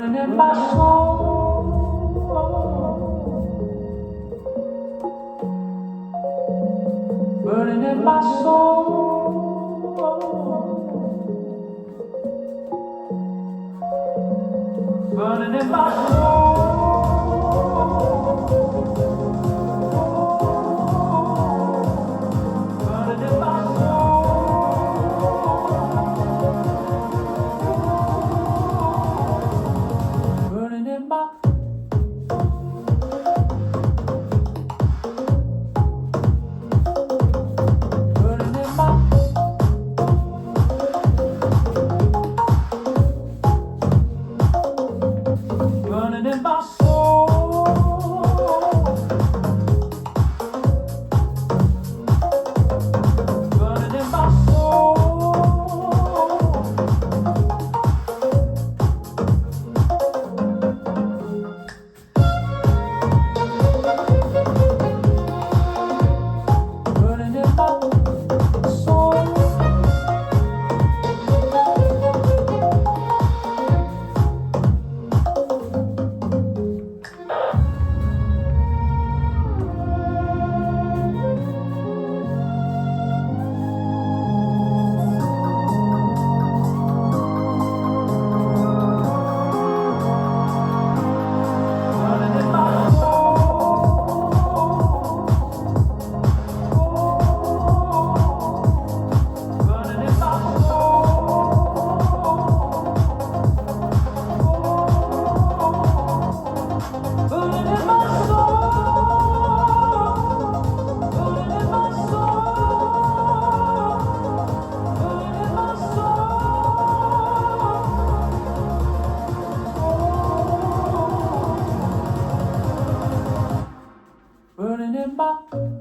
in my soul, burning in my soul, burning in my soul, burning in my soul, burning in my burning in my soul, burning in my soul, burning in my soul. Burning in my